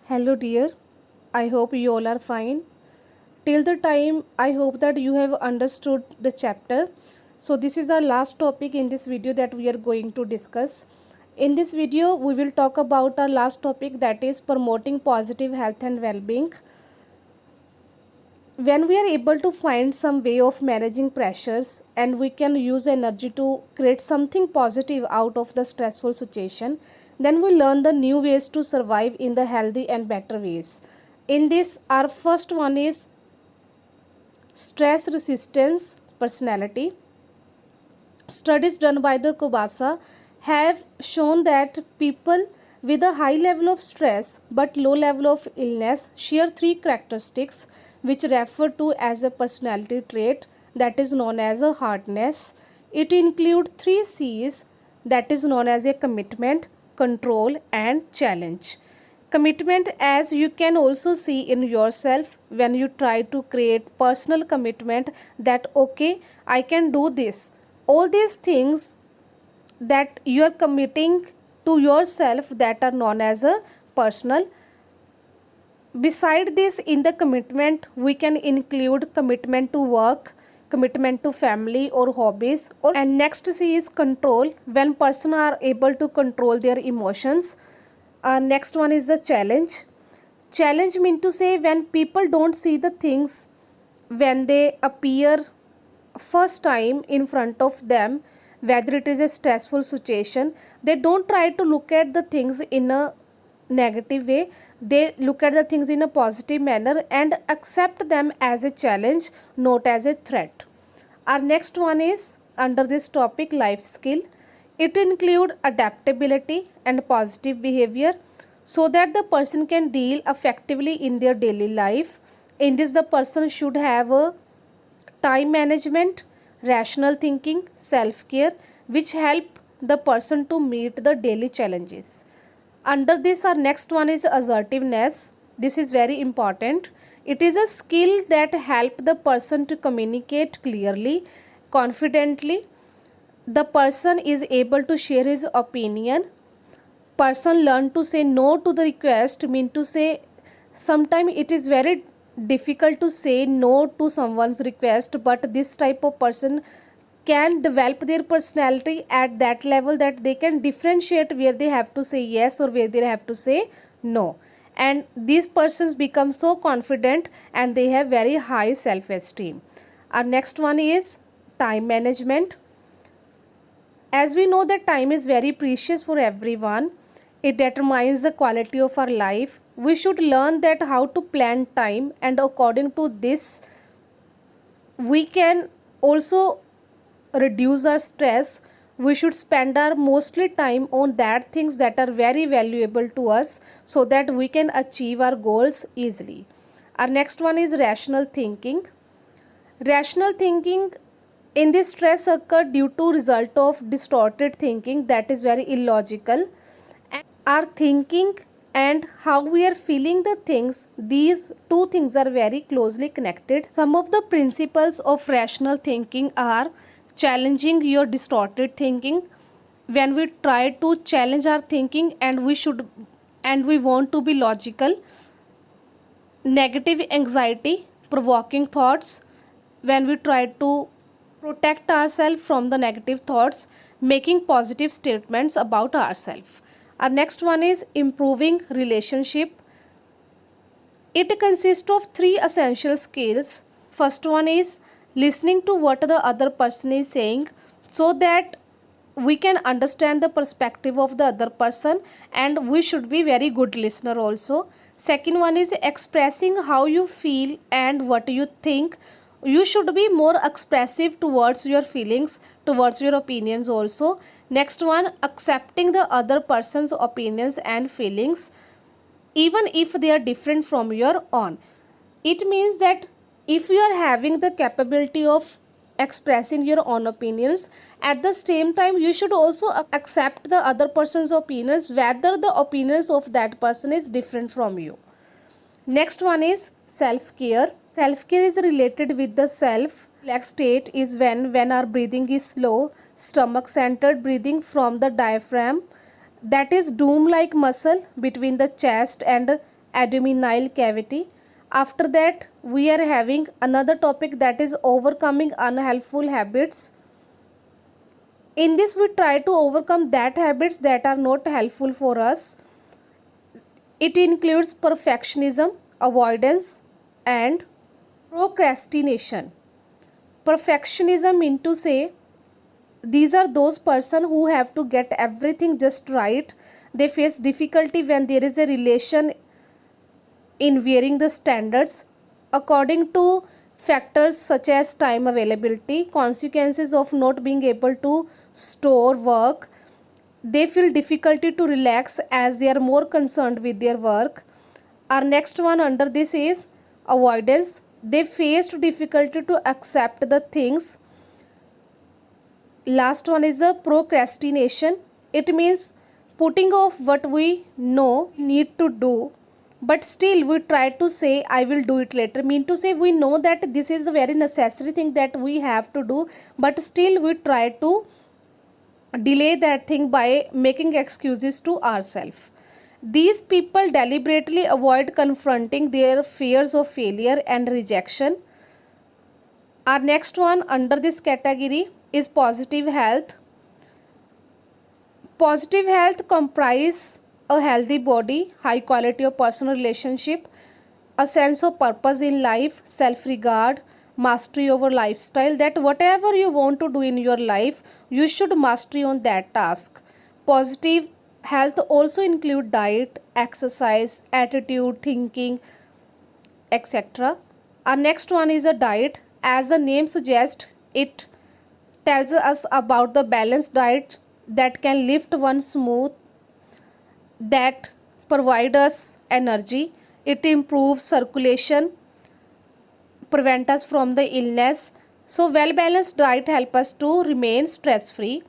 Hello, dear. I hope you all are fine. Till the time, I hope that you have understood the chapter. So, this is our last topic in this video that we are going to discuss. In this video, we will talk about our last topic, that is promoting positive health and well being. When we are able to find some way of managing pressures and we can use energy to create something positive out of the stressful situation, then we learn the new ways to survive in the healthy and better ways. In this, our first one is stress resistance personality. Studies done by the Kobasa have shown that people with a high level of stress but low level of illness share three characteristics which refer to as a personality trait that is known as a hardness. It includes three C's that is known as a commitment, control and challenge. Commitment, as you can also see in yourself when you try to create personal commitment that okay, I can do this. All these things that you are committing to yourself that are known as a personal. Beside this, in the commitment we can include commitment to work, commitment to family or hobbies, and next C is control, when person are able to control their emotions. Next one is the challenge. Challenge mean to say when people don't see the things when they appear first time in front of them, whether it is a stressful situation, they don't try to look at the things in a negative way. They look at the things in a positive manner and accept them as a challenge, not as a threat. Our next one is under this topic life skill. It include adaptability and positive behavior so that the person can deal effectively in their daily life. In this, the person should have a time management, rational thinking, self-care, which help the person to meet the daily challenges. Under this, our next one is assertiveness. This is very important. It is a skill that help the person to communicate clearly, confidently. The person is able to share his opinion. Person learn to say no to the request, mean to say sometimes it is very difficult to say no to someone's request, but this type of person can develop their personality at that level that they can differentiate where they have to say yes or where they have to say no, and these persons become so confident and they have very high self-esteem. Our next one is time management. As we know that time is very precious for everyone, it determines the quality of our life. We should learn that how to plan time, and according to this we can also reduce our stress. We should spend our mostly time on that things that are very valuable to us so that we can achieve our goals easily. Our next one is rational thinking. Rational thinking, in this stress occur due to result of distorted thinking that is very illogical. Our thinking and how we are feeling the things, these two things are very closely connected. Some of the principles of rational thinking are challenging your distorted thinking. When we try to challenge our thinking and we want to be logical. Negative anxiety, provoking thoughts, when we try to protect ourselves from the negative thoughts, making positive statements about ourselves. Our next one is improving relationship. It consists of three essential skills. First one is listening to what the other person is saying so that we can understand the perspective of the other person, and we should be very good listener also. Second one is expressing how you feel and what you think. You should be more expressive towards your feelings, towards your opinions also. Next one, accepting the other person's opinions and feelings even if they are different from your own. It means that if you are having the capability of expressing your own opinions, at the same time you should also accept the other person's opinions whether the opinions of that person is different from you. Next one is self-care. Self-care is related with the self. Relaxed state is when our breathing is slow, stomach centered breathing from the diaphragm, that is dome like muscle between the chest and abdominal cavity. After that, we are having another topic, that is overcoming unhelpful habits. In this, we try to overcome that habits that are not helpful for us. It includes perfectionism, avoidance, and procrastination. Perfectionism mean to say, these are those person who have to get everything just right. They face difficulty when there is a relation in varying the standards according to factors such as time availability, consequences of not being able to store work. They feel difficulty to relax as they are more concerned with their work. Our next one under this is avoidance. They faced difficulty to accept the things. Last one is the procrastination. It means putting off what we know need to do, but still we try to say I will do it later. Mean to say, we know that this is the very necessary thing that we have to do, but still we try to delay that thing by making excuses to ourselves. These people deliberately avoid confronting their fears of failure and rejection. Our next one under this category is positive health. Positive health comprise a healthy body, high quality of personal relationship, a sense of purpose in life, self-regard, mastery over lifestyle, that whatever you want to do in your life, you should mastery on that task. Positive health also include diet, exercise, attitude, thinking, etc. Our next one is a diet. As the name suggests, it tells us about the balanced diet that can lift one smooth, that provide us energy. It improves circulation, prevent us from the illness. So well balanced diet help us to remain stress free.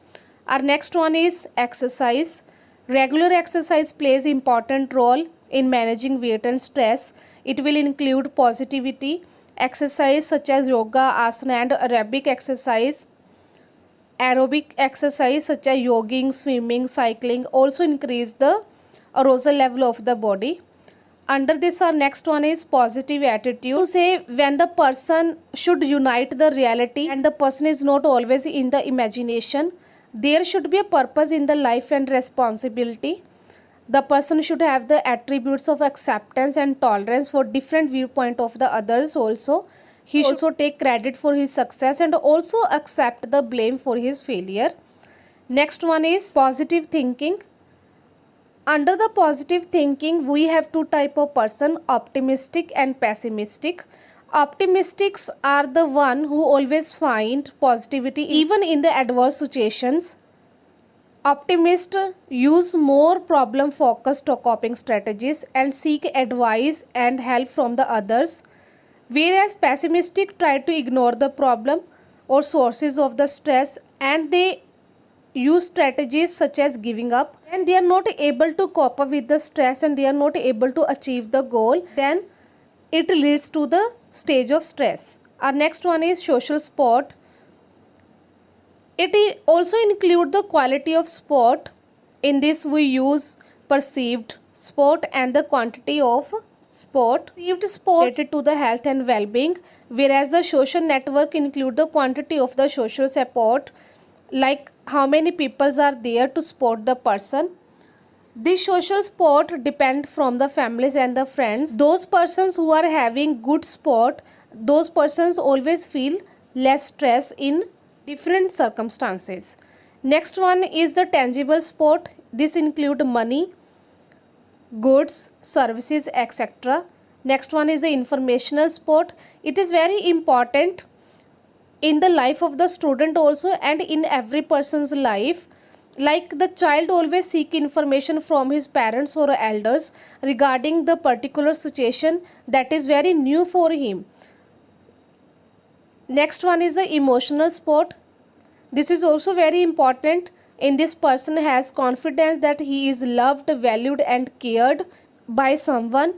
Our next one is exercise. Regular exercise plays important role in managing weight and stress. It will include positivity exercise such as yoga, asana, and aerobic exercise. Aerobic exercise such as jogging, swimming, cycling also increase the arousal level of the body. Under this, our next one is positive attitude. To say, when the person should unite the reality and the person is not always in the imagination, there should be a purpose in the life and responsibility. The person should have the attributes of acceptance and tolerance for different viewpoint of the others also. He should also take credit for his success and also accept the blame for his failure. Next one is positive thinking. Under the positive thinking, we have two type of person, optimistic and pessimistic. Optimistics are the one who always find positivity even in the adverse situations. Optimists use more problem focused coping strategies and seek advice and help from the others, whereas pessimistic try to ignore the problem or sources of the stress, and they use strategies such as giving up, and they are not able to cope up with the stress and they are not able to achieve the goal, then it leads to the stage of stress. Our next one is social sport. It also include the quality of sport. In this, we use perceived sport and the quantity of sport. Perceived sport related to the health and well-being, whereas the social network include the quantity of the social support, like how many people are there to support the person. This social support depend from the families and the friends. Those persons who are having good support, those persons always feel less stress in different circumstances. Next one is the tangible support. This include money, goods, services, etc. Next one is the informational support. It is very important in the life of the student also and in every person's life. Like the child always seek information from his parents or elders regarding the particular situation that is very new for him. Next one is the emotional support. This is also very important. In this, person has confidence that he is loved, valued and cared by someone.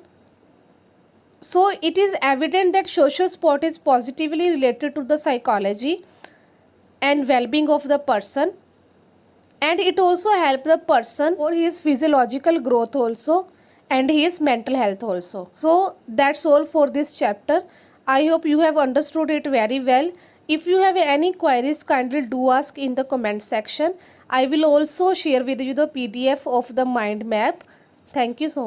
So it is evident that social support is positively related to the psychology and well-being of the person, and it also helps the person for his physiological growth also. and his mental health also. So that's all for this chapter. I hope you have understood it very well. If you have any queries, kindly do ask in the comment section. I will also share with you the PDF of the mind map. Thank you so much.